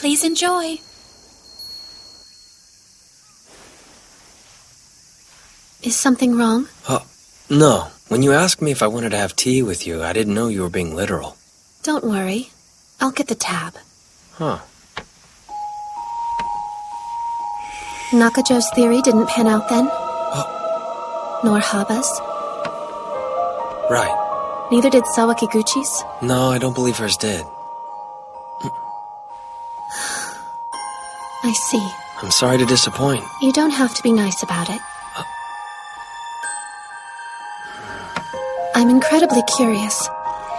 Please enjoy. Is something wrong? No. When you asked me if I wanted to have tea with you, I didn't know you were being literal. Don't worry. I'll get the tab. Huh. Nakajo's theory didn't pan out then? Nor Haba's? Right. Neither did Sawakiguchi's? No, I don't believe hers did. I see. I'm sorry to disappoint. You don't have to be nice about it. I'm incredibly curious.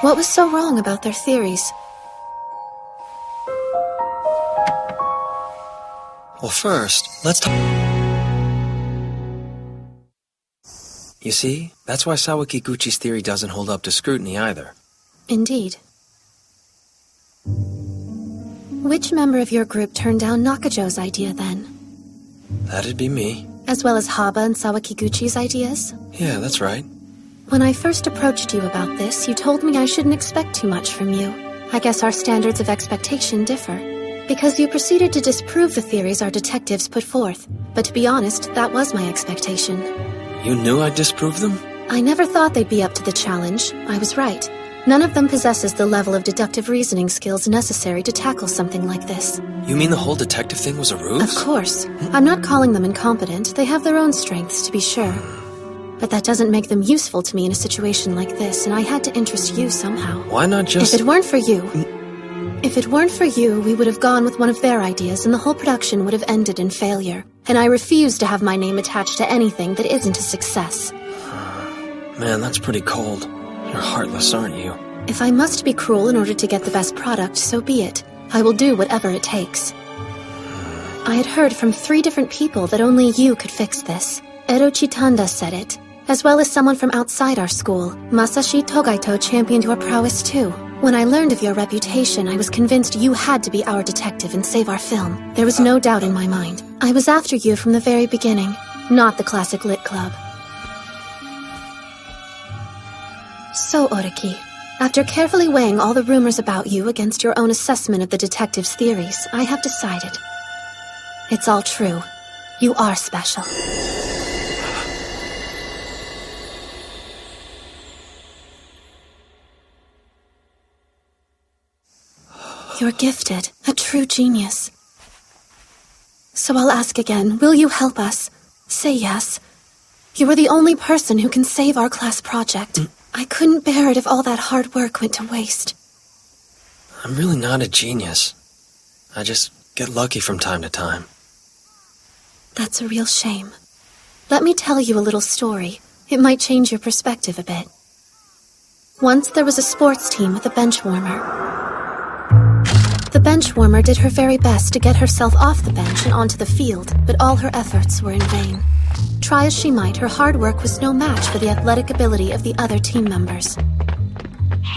What was so wrong about their theories? Well, first, let's talk. You see, that's why Sawakiguchi's theory doesn't hold up to scrutiny either. Indeed. Which member of your group turned down Nakajo's idea then? That'd be me. As well as Haba and Sawakiguchi's ideas? Yeah, that's right. When I first approached you about this, you told me I shouldn't expect too much from you. I guess our standards of expectation differ. Because you proceeded to disprove the theories our detectives put forth. But to be honest, that was my expectation. You knew I'd disprove them? I never thought they'd be up to the challenge. I was right. None of them possesses the level of deductive reasoning skills necessary to tackle something like this. You mean the whole detective thing was a ruse? Of course. I'm not calling them incompetent. They have their own strengths, to be sure. But that doesn't make them useful to me in a situation like this, and I had to interest you somehow. Why not just... If it weren't for you, we would have gone with one of their ideas, and the whole production would have ended in failure. And I refuse to have my name attached to anything that isn't a success. Man, that's pretty cold. You're heartless, aren't you? If I must be cruel in order to get the best product, so be it. I will do whatever it takes. I had heard from 3 different people that only you could fix this. Ero Chitanda said it, as well as someone from outside our school. Masashi Togaito championed your prowess too. When I learned of your reputation, I was convinced you had to be our detective and save our film. There was no doubt in my mind. I was after you from the very beginning, not the classic lit club. So, Oriki, after carefully weighing all the rumors about you against your own assessment of the detective's theories, I have decided. It's all true. You are special. You're gifted, a true genius. So I'll ask again, will you help us? Say yes. You are the only person who can save our class project. I couldn't bear it if all that hard work went to waste. I'm really not a genius. I just get lucky from time to time. That's a real shame. Let me tell you a little story. It might change your perspective a bit. Once there was a sports team with a bench warmer. The bench warmer did her very best to get herself off the bench and onto the field, but all her efforts were in vain. Try as she might, her hard work was no match for the athletic ability of the other team members.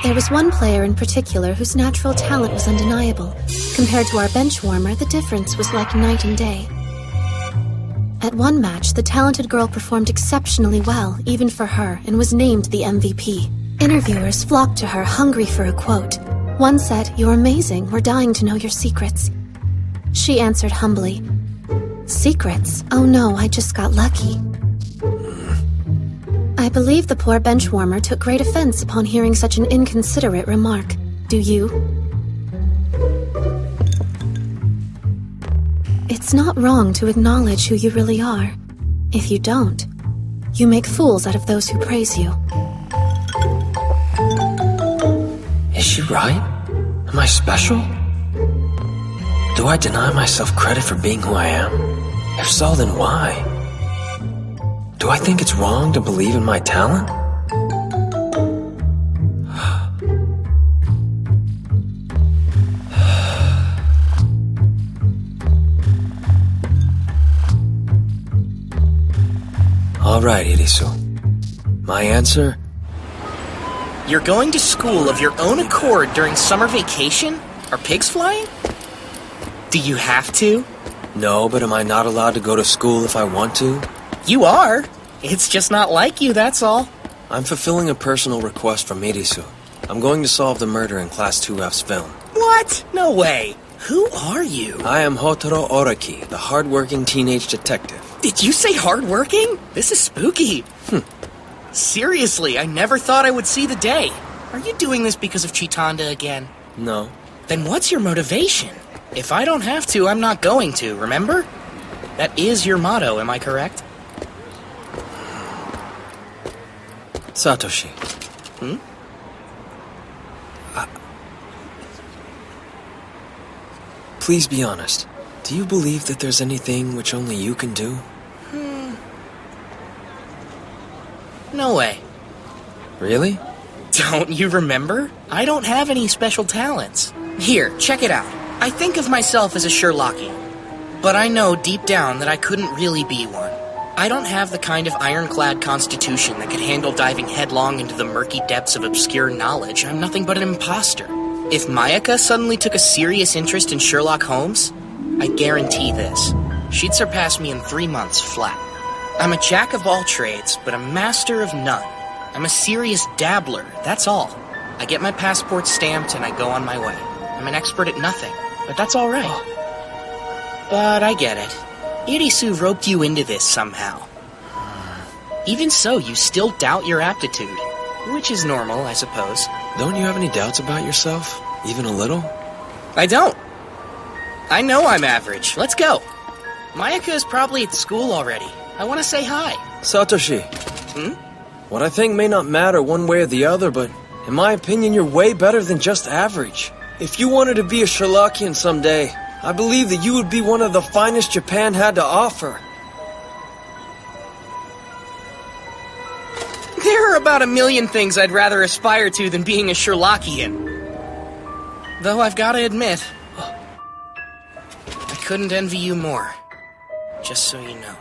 There was one player in particular whose natural talent was undeniable. Compared to our bench warmer, the difference was like night and day. At one match, the talented girl performed exceptionally well, even for her, and was named the MVP. Interviewers flocked to her, hungry for a quote. One said, "You're amazing, we're dying to know your secrets." She answered humbly, "Secrets? Oh no, I just got lucky." I believe the poor benchwarmer took great offense upon hearing such an inconsiderate remark. Do you? It's not wrong to acknowledge who you really are. If you don't, you make fools out of those who praise you. Is she right? Am I special? Do I deny myself credit for being who I am? If so, then why? Do I think it's wrong to believe in my talent? All right, Irisu. My answer? You're going to school of your own accord during summer vacation? Are pigs flying? Do you have to? No, but am I not allowed to go to school if I want to? You are. It's just not like you, that's all. I'm fulfilling a personal request from Irisu. I'm going to solve the murder in Class 2F's film. What? No way. Who are you? I am Hotaro Oraki, the hardworking teenage detective. Did you say hardworking? This is spooky. Seriously, I never thought I would see the day. Are you doing this because of Chitanda again? No. Then what's your motivation? If I don't have to, I'm not going to, remember? That is your motto, am I correct? Satoshi. Please be honest. Do you believe that there's anything which only you can do? No way. Really? Don't you remember? I don't have any special talents. Here, check it out. I think of myself as a Sherlockian, but I know deep down that I couldn't really be one. I don't have the kind of ironclad constitution that could handle diving headlong into the murky depths of obscure knowledge. I'm nothing but an imposter. If Mayaka suddenly took a serious interest in Sherlock Holmes, I guarantee this. She'd surpass me in 3 months flat. I'm a jack of all trades, but a master of none. I'm a serious dabbler, that's all. I get my passport stamped and I go on my way. I'm an expert at nothing, but that's all right. But I get it. Irisu roped you into this somehow. Even so, you still doubt your aptitude, which is normal, I suppose. Don't you have any doubts about yourself? Even a little? I don't. I know I'm average. Let's go. Mayaka is probably at school already. I want to say hi. Satoshi. What I think may not matter one way or the other, but in my opinion, you're way better than just average. If you wanted to be a Sherlockian someday, I believe that you would be one of the finest Japan had to offer. There are about 1 million things I'd rather aspire to than being a Sherlockian. Though I've got to admit, I couldn't envy you more. Just so you know.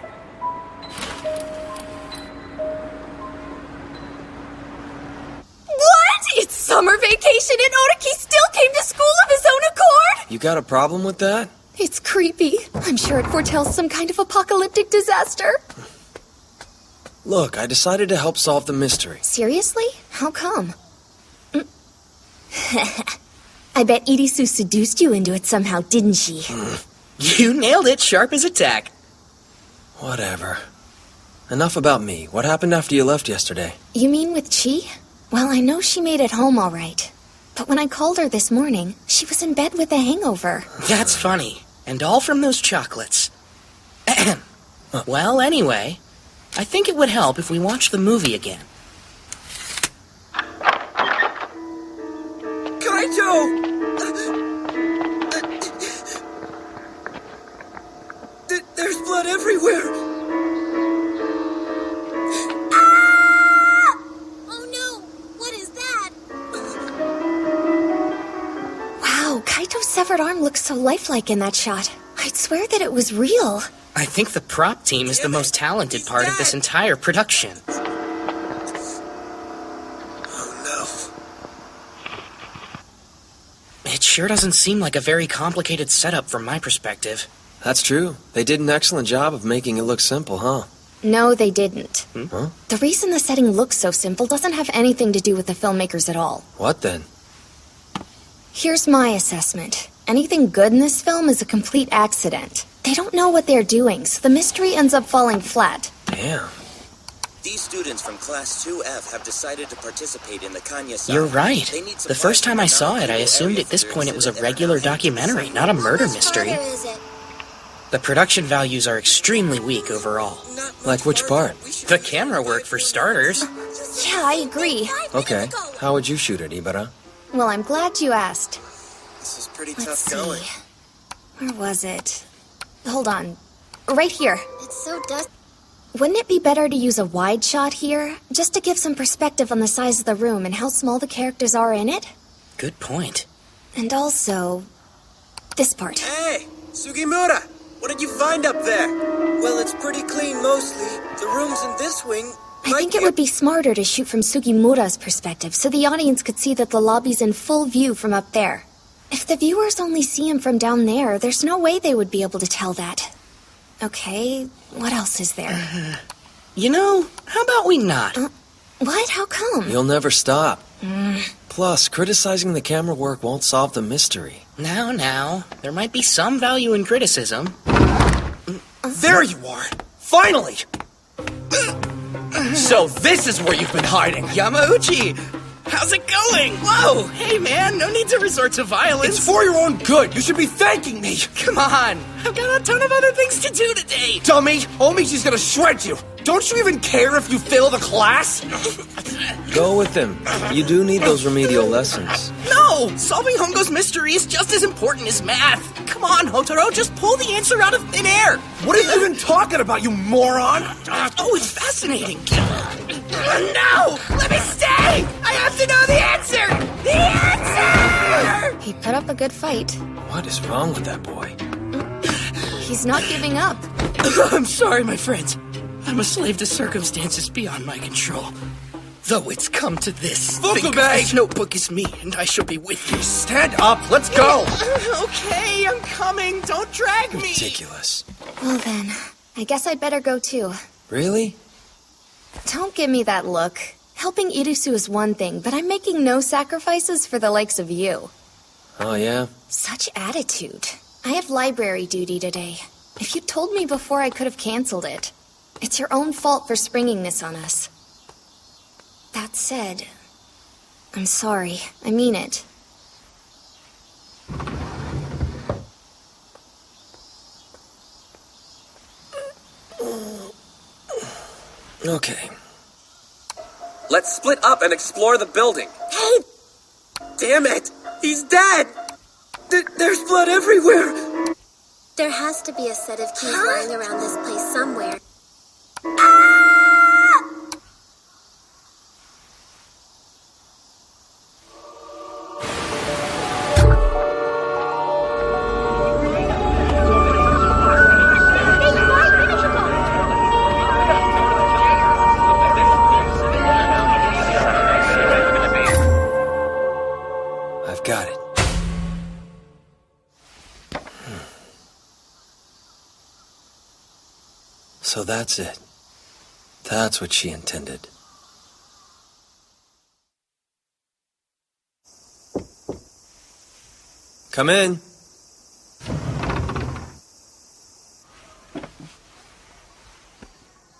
What? It's summer vacation and Oraki still came to school of his own accord? You got a problem with that? It's creepy. I'm sure it foretells some kind of apocalyptic disaster. Look, I decided to help solve the mystery. Seriously? How come? I bet Irisu seduced you into it somehow, didn't she? You nailed it, sharp as a tack. Whatever. Enough about me. What happened after you left yesterday? You mean with Chi? Well, I know she made it home all right. But when I called her this morning, she was in bed with a hangover. That's funny. And all from those chocolates. Well, anyway, I think it would help if we watched the movie again. Kaito! There's blood everywhere! Ah! Oh no! What is that? Wow, Kaito's severed arm looks so lifelike in that shot. I'd swear that it was real. I think the prop team is the most talented part of this entire production. Oh no. It sure doesn't seem like a very complicated setup from my perspective. That's true. They did an excellent job of making it look simple, huh? No, they didn't. Huh? The reason the setting looks so simple doesn't have anything to do with the filmmakers at all. What then? Here's my assessment. Anything good in this film is a complete accident. They don't know what they're doing, so the mystery ends up falling flat. Damn. These students from Class 2F have decided to participate in the Kanya-san. You're right. The first time I saw it, I assumed at this point it was a regular documentary, not a murder mystery. The production values are extremely weak overall. Like which part? The camera work, for starters. Yeah, I agree. Okay. How would you shoot it, Ibara? Well, I'm glad you asked. This is pretty Let's tough going. see. Where was it? Hold on. Right here. It's so dusty. Wouldn't it be better to use a wide shot here? Just to give some perspective on the size of the room and how small the characters are in it? Good point. And also, this part. Hey, Sugimura! What did you find up there? Well, it's pretty clean mostly. The rooms in this wing... I think it would be smarter to shoot from Sugimura's perspective so the audience could see that the lobby's in full view from up there. If the viewers only see him from down there, there's no way they would be able to tell that. Okay, what else is there? You know, how about we not? What? How come? You'll never stop. Plus, criticizing the camera work won't solve the mystery. Now. There might be some value in criticism. There you are! Finally! So this is where you've been hiding! Yamauchi! How's it going? Whoa! Hey, man, no need to resort to violence. It's for your own good! You should be thanking me! Come on! I've got a ton of other things to do today! Dummy! Omichi's gonna shred you! Don't you even care if you fail the class? Go with him. You do need those remedial lessons. No! Solving Hongo's mystery is just as important as math. Come on, Hotaro, just pull the answer out of thin air. What are you even talking about, you moron? Oh, it's fascinating. No! Let me stay! I have to know the answer! The answer! He put up a good fight. What is wrong with that boy? He's not giving up. I'm sorry, my friends. I'm a slave to circumstances beyond my control. Though it's come to this. Think of this notebook is me, and I shall be with you. Stand up, let's go! Okay, I'm coming. Don't drag me. Ridiculous. Well then, I guess I'd better go too. Really? Don't give me that look. Helping Irisu is one thing, but I'm making no sacrifices for the likes of you. Oh, yeah? Such attitude. I have library duty today. If you told me before, I could have canceled it. It's your own fault for springing this on us. That said, I'm sorry. I mean it. Okay. Let's split up and explore the building. Hey! Damn it! He's dead! There's blood everywhere! There has to be a set of keys lying around this place somewhere. I've got it. So that's it. That's what she intended. Come in.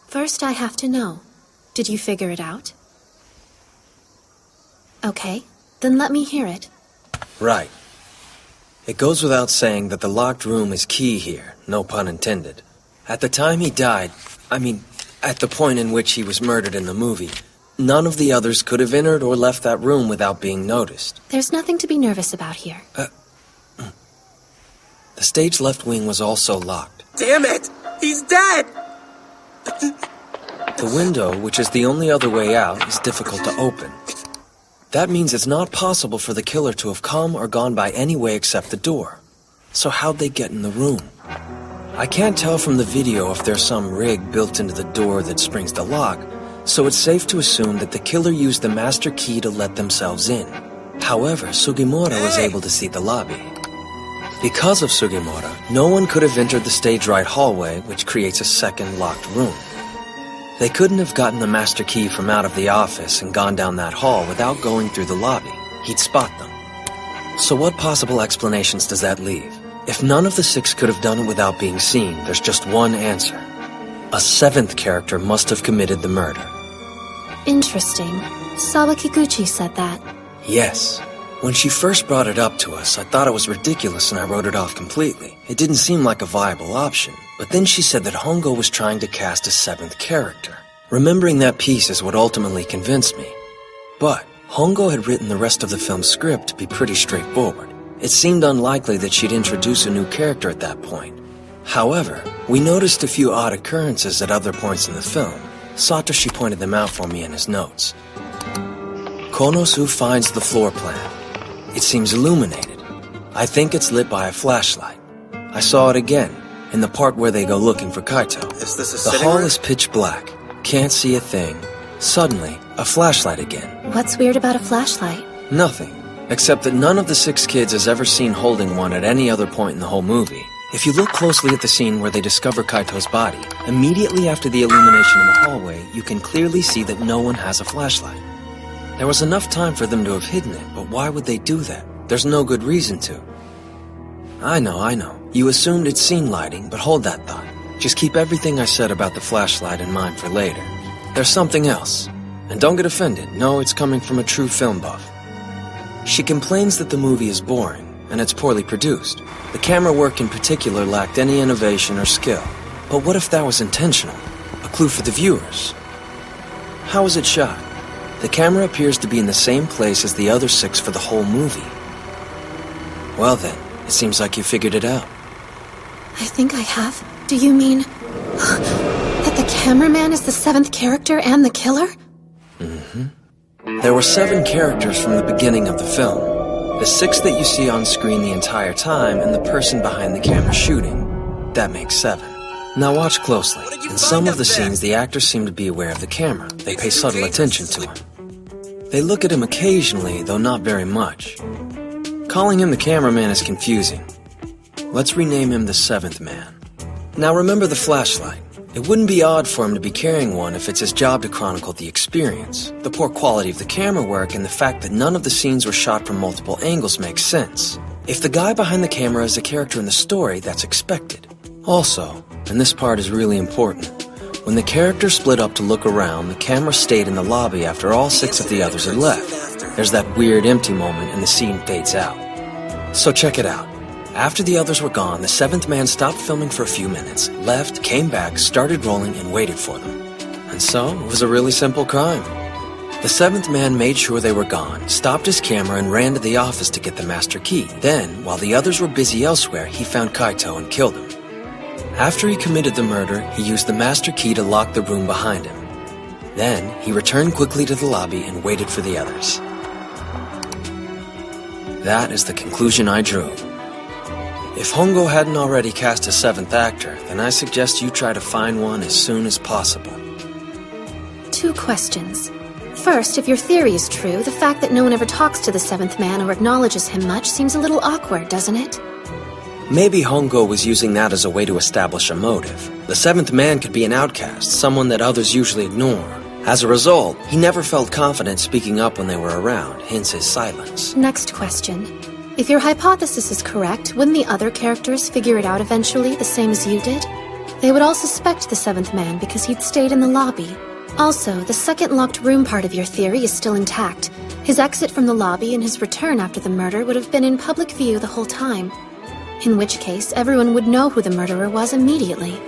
First, I have to know. Did you figure it out? Okay, then let me hear it. Right. It goes without saying that the locked room is key here, no pun intended. At the time he died, at the point in which he was murdered in the movie, none of the others could have entered or left that room without being noticed. There's nothing to be nervous about here. The stage left wing was also locked. Damn it! He's dead! The window, which is the only other way out, is difficult to open. That means it's not possible for the killer to have come or gone by any way except the door. So how'd they get in the room? I can't tell from the video if there's some rig built into the door that springs the lock, so it's safe to assume that the killer used the master key to let themselves in. However, Sugimura was able to see the lobby. Because of Sugimura, no one could have entered the stage right hallway, which creates a second locked room. They couldn't have gotten the master key from out of the office and gone down that hall without going through the lobby. He'd spot them. So what possible explanations does that leave? If none of the six could have done it without being seen, there's just one answer. A seventh character must have committed the murder. Interesting. Sawakiguchi said that. Yes. When she first brought it up to us, I thought it was ridiculous and I wrote it off completely. It didn't seem like a viable option. But then she said that Hongo was trying to cast a seventh character. Remembering that piece is what ultimately convinced me. But Hongo had written the rest of the film's script to be pretty straightforward. It seemed unlikely that she'd introduce a new character at that point. However, we noticed a few odd occurrences at other points in the film. Satoshi pointed them out for me in his notes. Konosu finds the floor plan. It seems illuminated. I think it's lit by a flashlight. I saw it again, in the part where they go looking for Kaito. Is this a The sitting hall room? is pitch black. Can't see a thing. Suddenly, a flashlight again. What's weird about a flashlight? Nothing. Except that none of the six kids has ever seen holding one at any other point in the whole movie. If you look closely at the scene where they discover Kaito's body, immediately after the illumination in the hallway, you can clearly see that no one has a flashlight. There was enough time for them to have hidden it, but why would they do that? There's no good reason to. I know. You assumed it's scene lighting, but hold that thought. Just keep everything I said about the flashlight in mind for later. There's something else. And don't get offended, no, it's coming from a true film buff. She complains that the movie is boring, and it's poorly produced. The camera work in particular lacked any innovation or skill. But what if that was intentional? A clue for the viewers. How was it shot? The camera appears to be in the same place as the other 6 for the whole movie. Well then, it seems like you figured it out. I think I have. Do you mean that the cameraman is the 7th character and the killer? There were 7 characters from the beginning of the film. The 6 that you see on screen the entire time, and the person behind the camera shooting. That makes 7. Now watch closely. In some of the scenes, the actors seem to be aware of the camera. They pay subtle attention to him. They look at him occasionally, though not very much. Calling him the cameraman is confusing. Let's rename him the 7th man. Now remember the flashlight. It wouldn't be odd for him to be carrying one if it's his job to chronicle the experience. The poor quality of the camera work and the fact that none of the scenes were shot from multiple angles makes sense. If the guy behind the camera is a character in the story, that's expected. Also, and this part is really important, when the characters split up to look around, the camera stayed in the lobby after all 6 of the others had left. There's that weird empty moment and the scene fades out. So check it out. After the others were gone, the 7th man stopped filming for a few minutes, left, came back, started rolling, and waited for them. And so, it was a really simple crime. The 7th man made sure they were gone, stopped his camera, and ran to the office to get the master key. Then, while the others were busy elsewhere, he found Kaito and killed him. After he committed the murder, he used the master key to lock the room behind him. Then, he returned quickly to the lobby and waited for the others. That is the conclusion I drew. If Hongo hadn't already cast a 7th actor, then I suggest you try to find one as soon as possible. 2 questions. First, if your theory is true, the fact that no one ever talks to the 7th man or acknowledges him much seems a little awkward, doesn't it? Maybe Hongo was using that as a way to establish a motive. The 7th man could be an outcast, someone that others usually ignore. As a result, he never felt confident speaking up when they were around, hence his silence. Next question. If your hypothesis is correct, wouldn't the other characters figure it out eventually, the same as you did? They would all suspect the 7th man because he'd stayed in the lobby. Also, the second locked room part of your theory is still intact. His exit from the lobby and his return after the murder would have been in public view the whole time. In which case, everyone would know who the murderer was immediately.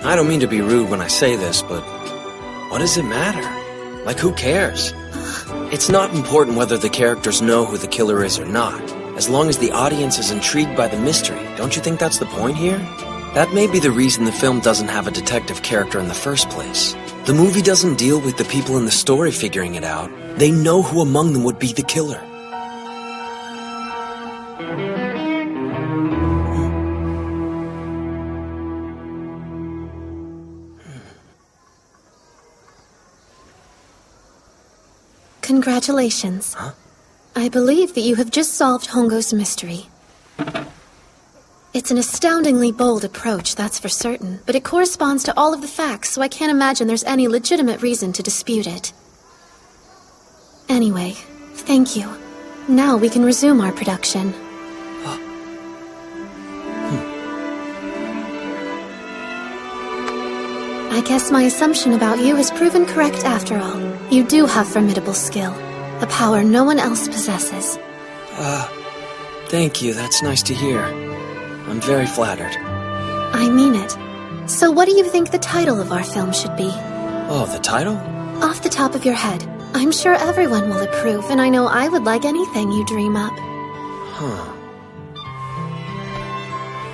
I don't mean to be rude when I say this, but what does it matter? Like, who cares? It's not important whether the characters know who the killer is or not. As long as the audience is intrigued by the mystery, don't you think that's the point here? That may be the reason the film doesn't have a detective character in the first place. The movie doesn't deal with the people in the story figuring it out. They know who among them would be the killer. Congratulations. Huh? I believe that you have just solved Hongo's mystery. It's an astoundingly bold approach, that's for certain, but it corresponds to all of the facts, so I can't imagine there's any legitimate reason to dispute it. Anyway, thank you. Now we can resume our production. I guess my assumption about you has proven correct after all. You do have formidable skill, a power no one else possesses. Thank you, that's nice to hear. I'm very flattered. I mean it. So what do you think the title of our film should be? Oh, the title? Off the top of your head. I'm sure everyone will approve, and I know I would like anything you dream up. Huh.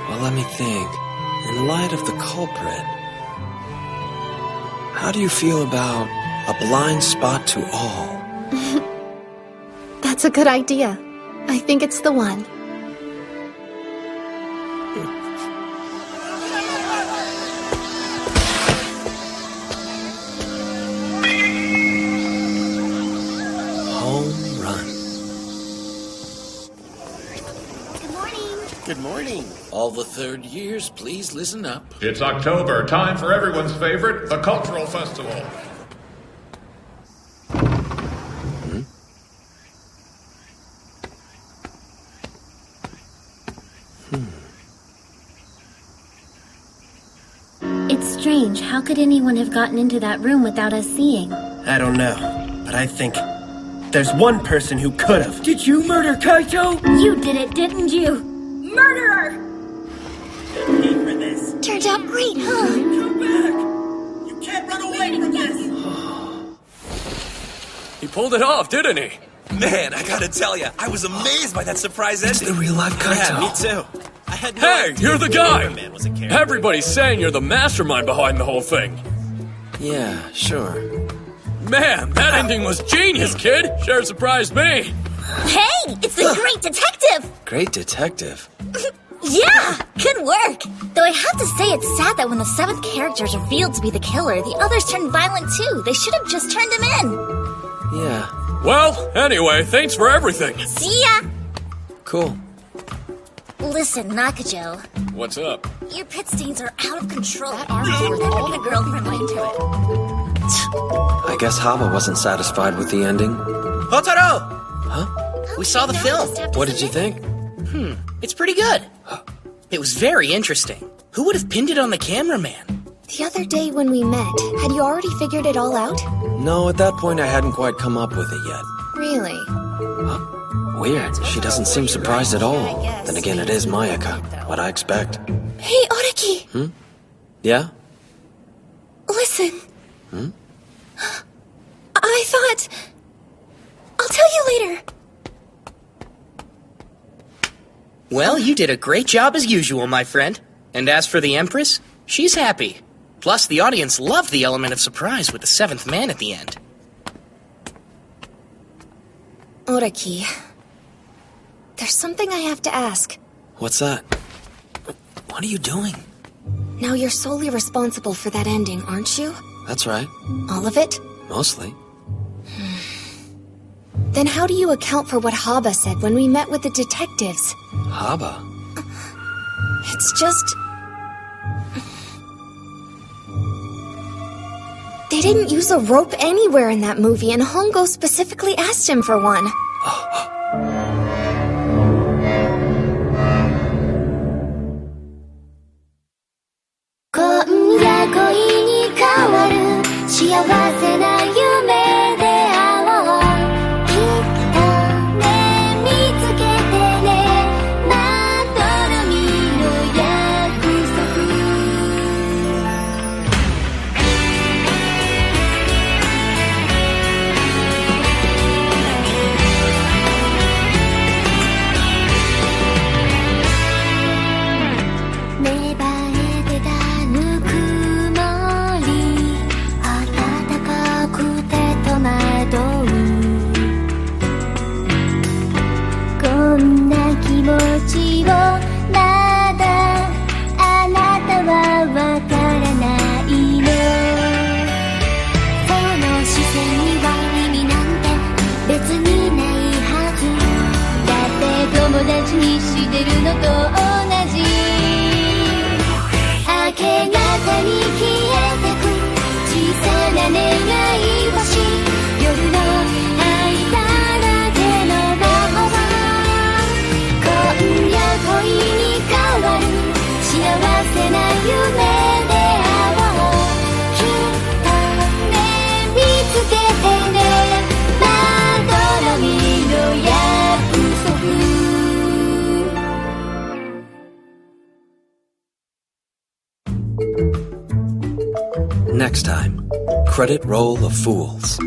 Well, let me think. In light of the culprit, how do you feel about A Blind Spot to All? That's a good idea. I think it's the one. Home run. Good morning. Good morning. All the third years, please listen up. It's October, time for everyone's favorite, the Cultural Festival. It's strange. How could anyone have gotten into that room without us seeing? I don't know, but I think there's one person who could have. Did you murder Kaito? You did it, didn't you? Murderer! Pay for this. Turned out great, huh? Come back! You can't run away from this! He pulled it off, didn't he? Man, I gotta tell you, I was amazed by that surprise It's ending. the real-life Kaito. Yeah, me too. I had no Hey, idea you're the the guy! Cameraman was a character. Everybody's saying you're the mastermind behind the whole thing. Yeah, sure. Man, that ending was genius, kid. Sure surprised me. Hey, it's the great detective! Great detective. Yeah, good work. Though I have to say it's sad that when the seventh character is revealed to be the killer, the others turned violent too. They should have just turned him in. Yeah, Well, anyway, thanks for everything. See ya! cool. Listen, Nakajo, What's up? your pit stains are out of control. You'll never get a girlfriend like it. I guess Haba wasn't satisfied with the ending. Hotaro! Huh? We saw the film. What did you think? It's pretty good. It was very interesting. Who would have pinned it on the cameraman? The other day when we met, had you already figured it all out? No, at that point I hadn't quite come up with it yet. Really? Weird. She doesn't seem surprised at all. Then again, it is Mayaka. What I expect. Hey, Oraki! Yeah? Listen. I thought... I'll tell you later. Well, you did a great job as usual, my friend. And as for the Empress, she's happy. Plus, the audience loved the element of surprise with the seventh man at the end. Oraki, there's something I have to ask. What's that? What are you doing? Now you're solely responsible for that ending, aren't you? That's right. All of it? Mostly. Then how do you account for what Haba said when we met with the detectives? Haba. It's just... They didn't use a rope anywhere in that movie, and Hongo specifically asked him for one. Next time, Credit Roll of Fools.